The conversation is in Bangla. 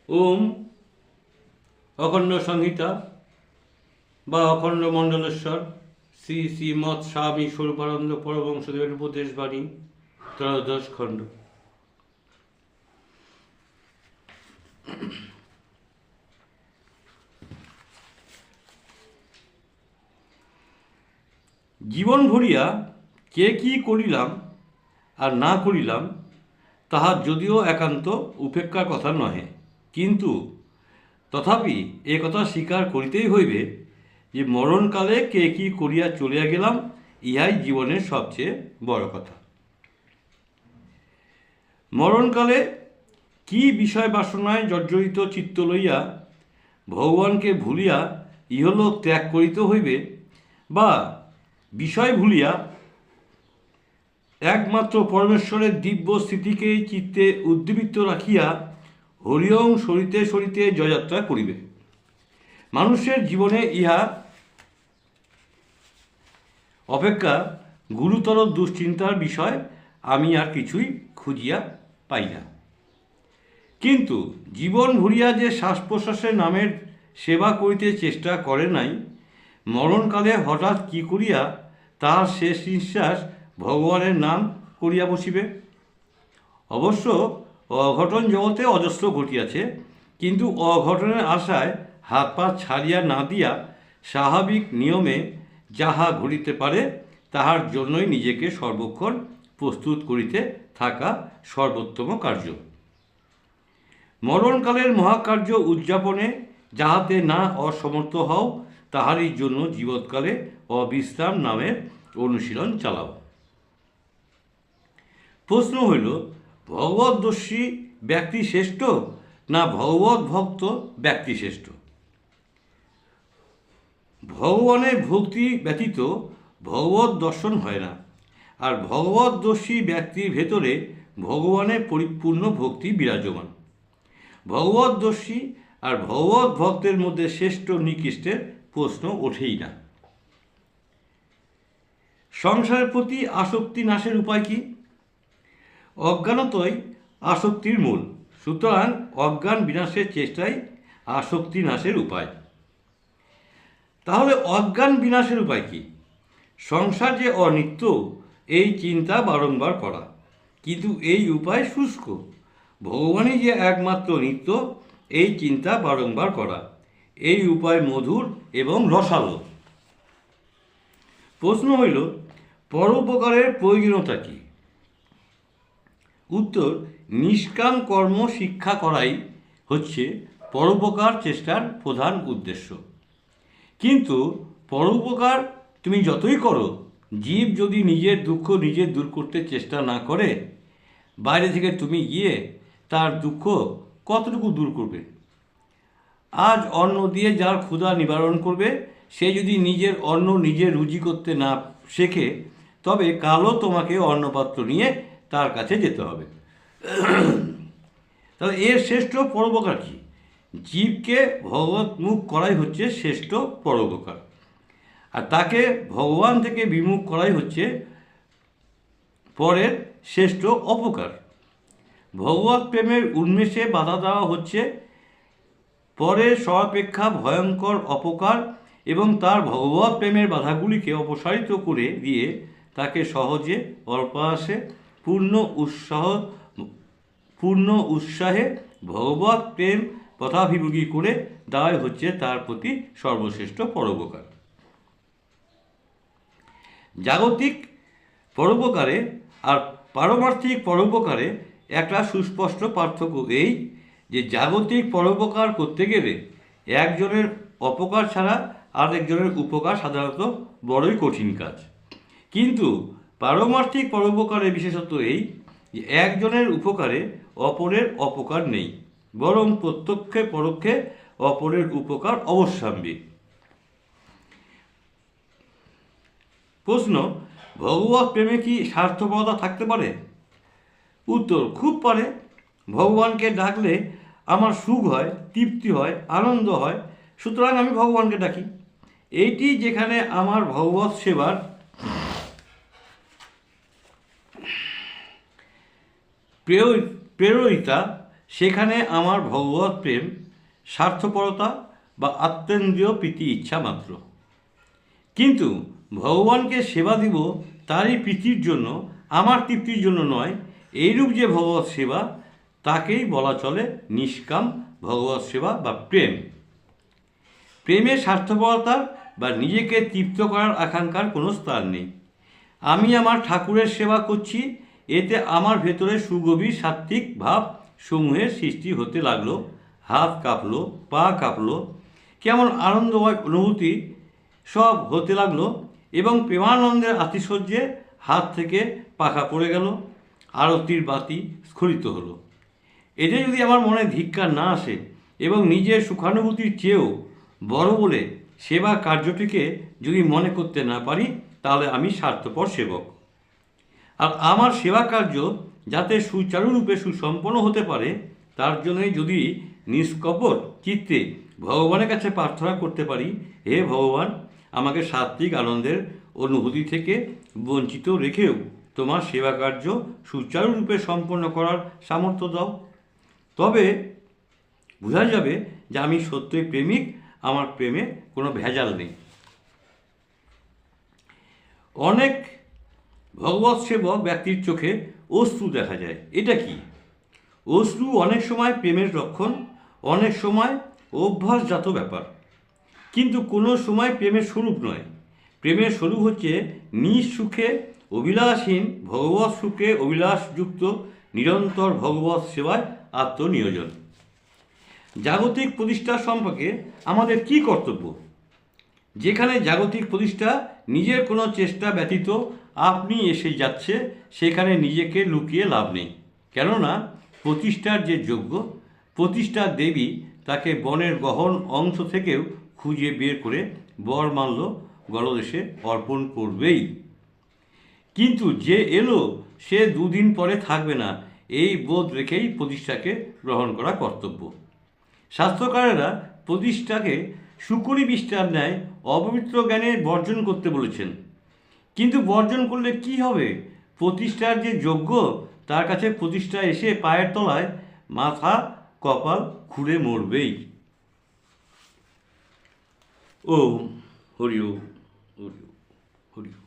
ওম অখণ্ড সংহিতা বা অখণ্ড মণ্ডলেশ্বর শ্রী শ্রীমৎ স্বামী স্বরূপানন্দ পরমহংসদেবের উপদেশ বাণী ত্রয়োদশ খণ্ড। জীবন ভরিয়া কে কি করিলাম আর না করিলাম তাহা যদিও একান্ত উপেক্ষার কথা নহে, কিন্তু তথাপি এ কথা স্বীকার করিতেই হইবে যে মরণকালে কে কি করিয়া চলিয়া গেলাম, ইহাই জীবনের সবচেয়ে বড় কথা। মরণকালে কি বিষয় বাসনায় জর্জরিত চিত্ত লইয়া ভগবানকে ভুলিয়া ইহলোক ত্যাগ করিতে হইবে, বা বিষয় ভুলিয়া একমাত্র পরমেশ্বরের দিব্য স্থিতিকেই চিত্তে উদ্দীপিত রাখিয়া হরিওম সরিতে সরিতে জয়যাত্রা করিবে। মানুষের জীবনে ইহা অপেক্ষা গুরুতর দুশ্চিন্তার বিষয় আমি আর কিছুই খুঁজিয়া পাই না। কিন্তু জীবন ভরিয়া যে শ্বাস প্রশ্বাসের নামের সেবা করিতে চেষ্টা করে নাই, মরণকালে হঠাৎ কি করিয়া তাহার শেষ নিঃশ্বাস ভগবানের নাম করিয়া বসিবে? অবশ্য অঘটন জগতে অজস্র ঘটিয়াছে, কিন্তু অঘটনের আশায় হাত পা ছাড়িয়া না দিয়া স্বাভাবিক নিয়মে যাহা ঘটিতে পারে তাহার জন্যই নিজেকে সর্বক্ষণ প্রস্তুত করিতে থাকা সর্বোত্তম কার্য। মরণকালের মহাকার্য উদযাপনে যাহাতে না অসমর্থ হও, তাহারই জন্য জীবৎকালে অবিশ্রাম নামের অনুশীলন চালাও। প্রশ্ন হইল, ভগবদ্দর্শী ব্যক্তি শ্রেষ্ঠ না ভগবত ভক্ত ব্যক্তি শ্রেষ্ঠ? ভগবানের ভক্তি ব্যতীত ভগবত দর্শন হয় না, আর ভগবদ্দর্শী ব্যক্তির ভেতরে ভগবানের পরিপূর্ণ ভক্তি বিরাজমান। ভগবদ্দর্শী আর ভগবত ভক্তের মধ্যে শ্রেষ্ঠ নিকৃষ্টের প্রশ্ন ওঠেই না। সংসারের প্রতি আসক্তি নাশের উপায় কি? অজ্ঞানতই আসক্তির মূল, সুতরাং অজ্ঞান বিনাশের চেষ্টাই আসক্তি নাশের উপায়। তাহলে অজ্ঞান বিনাশের উপায় কি? সংসার যে অনিত্য এই চিন্তা বারংবার করা, কিন্তু এই উপায় শুষ্ক। ভগবানই যে একমাত্র নিত্য এই চিন্তা বারংবার করা, এই উপায় মধুর এবং রসালো। প্রশ্ন হইল, পরোপকারের প্রয়োজনীয়তা কি? উত্তর, নিষ্কাম কর্ম শিক্ষা করাই হচ্ছে পরোপকার চেষ্টার প্রধান উদ্দেশ্য। কিন্তু পরোপকার তুমি যতই করো, জীব যদি নিজের দুঃখ নিজে দূর করতে চেষ্টা না করে, বাইরে থেকে তুমি গিয়ে তার দুঃখ কতটুকু দূর করবে? আজ অন্ন দিয়ে যার ক্ষুধা নিবারণ করবে, সে যদি নিজের অন্ন নিজে রুজি করতে না শেখে, তবে কালও তোমাকে অন্নপাত্র নিয়ে তার কাছে যেতে হবে। তাহলে এর শ্রেষ্ঠ পরোপকার কি? জীবকে ভগবৎমুখ করাই হচ্ছে শ্রেষ্ঠ পরোপকার, আর তাকে ভগবান থেকে বিমুখ করাই হচ্ছে পরের শ্রেষ্ঠ অপকার। ভগবত প্রেমের উন্মেষে বাধা দেওয়া হচ্ছে পরের সর্বাপেক্ষা ভয়ঙ্কর অপকার, এবং তার ভগবত প্রেমের বাধাগুলিকে অপসারিত করে দিয়ে তাকে সহজে অল্পায়াসে পূর্ণ উৎসাহে ভগবত প্রেম পথাভিমুখী করে দেওয়াই হচ্ছে তার প্রতি সর্বশ্রেষ্ঠ পরোপকার। জাগতিক পরোপকারে আর পারমার্থিক পরোপকারে একটা সুস্পষ্ট পার্থক্য এই যে জাগতিক পরোপকার করতে গেলে একজনের অপকার ছাড়া আরেকজনের উপকার সাধারণত বড়ই কঠিন কাজ। কিন্তু পারমার্থিক পরোপকারের বিশেষত্ব এই যে একজনের উপকারে অপরের অপকার নেই, বরং প্রত্যক্ষে পরোক্ষে অপরের উপকার অবশ্যম্ভাবী। প্রশ্ন, ভগবত প্রেমে কি স্বার্থপরতা থাকতে পারে? উত্তর, খুব পারে। ভগবানকে ডাকলে আমার সুখ হয়, তৃপ্তি হয়, আনন্দ হয়, সুতরাং আমি ভগবানকে ডাকি। এইটি যেখানে আমার ভগবত সেবার প্রেরিতা, সেখানে আমার ভগবত প্রেম স্বার্থপরতা বা আত্মেন্দ্রিয় প্রীতি ইচ্ছা মাত্র। কিন্তু ভগবানকে সেবা দিব তারই প্রীতির জন্য, আমার তৃপ্তির জন্য নয়, এইরূপ যে ভগবত সেবা তাকেই বলা চলে নিষ্কাম ভগবত সেবা বা প্রেম। প্রেমে স্বার্থপরতার বা নিজেকে তৃপ্ত করার আকাঙ্ক্ষার কোনো স্থান নেই। আমি আমার ঠাকুরের সেবা করছি, এতে আমার ভেতরে সুগভীর সাত্ত্বিক ভাব সমূহের সৃষ্টি হতে লাগলো। হাত কাঁপলো, পা কাঁপলো, কেমন আনন্দময় অনুভূতি সব হতে লাগলো এবং প্রেমানন্দের আতিশয্যে হাত থেকে পাখা পড়ে গেল, আরতির বাতি স্খলিত হলো। এতে যদি আমার মনে ধিক্কার না আসে এবং নিজের সুখানুভূতির চেয়েও বড় বলে সেবা কার্যটিকে যদি মনে করতে না পারি, তাহলে আমি স্বার্থপর সেবক। আর আমার সেবা কার্য যাতে সুচারুরূপে সুসম্পন্ন হতে পারে, তার জন্যই যদি নিষ্কপট চিত্তে ভগবানের কাছে প্রার্থনা করতে পারি, হে ভগবান, আমাকে সাত্ত্বিক আনন্দের অনুভূতি থেকে বঞ্চিত রেখেও তোমার সেবা কার্য সুচারুরূপে সম্পন্ন করার সামর্থ্য দাও, তবে বোঝা যাবে যে আমি সত্যই প্রেমিক, আমার প্রেমে কোনো ভেজাল নেই। অনেক ভগবৎ সেবক ব্যক্তির চোখে অশ্রু দেখা যায়। এটা কি? অশ্রু অনেক সময় প্রেমের লক্ষণ, অনেক সময় অভ্যাসজাত ব্যাপার, কিন্তু কোনো সময় প্রেমের স্বরূপ নয়। প্রেমের স্বরূপ হচ্ছে নিঃসুখে অভিলাষহীন ভগবৎ সুখে অভিলাষযুক্ত নিরন্তর ভগবৎ সেবায় আত্মনিয়োজন। জাগতিক প্রতিষ্ঠা সম্পর্কে আমাদের কি কর্তব্য? যেখানে জাগতিক প্রতিষ্ঠা নিজের কোনো চেষ্টা ব্যতীত আপনি এসে যাচ্ছে, সেখানে নিজেকে লুকিয়ে লাভ নেই। কেননা প্রতিষ্ঠার যে যোগ্য, প্রতিষ্ঠার দেবী তাকে বনের গহন অংশ থেকেও খুঁজে বের করে বরমাল্য গলদেশে অর্পণ করবেই। কিন্তু যে এলো সে দুদিন পরে থাকবে না, এই বোধ রেখেই প্রতিষ্ঠাকে গ্রহণ করা কর্তব্য। শাস্ত্রকারেরা প্রতিষ্ঠাকে শুকরি বিষ্ঠার ন্যায় অপবিত্র জ্ঞানে বর্জন করতে বলেছেন। কিন্তু বর্জন করলে কি হবে? প্রতিষ্ঠার যে যোগ্য, তার কাছে প্রতিষ্ঠা এসে পায়ের তলায় মাথা কপাল খুঁড়ে মরবেই। ওম হরি ওম হরি ওম হরি ওম।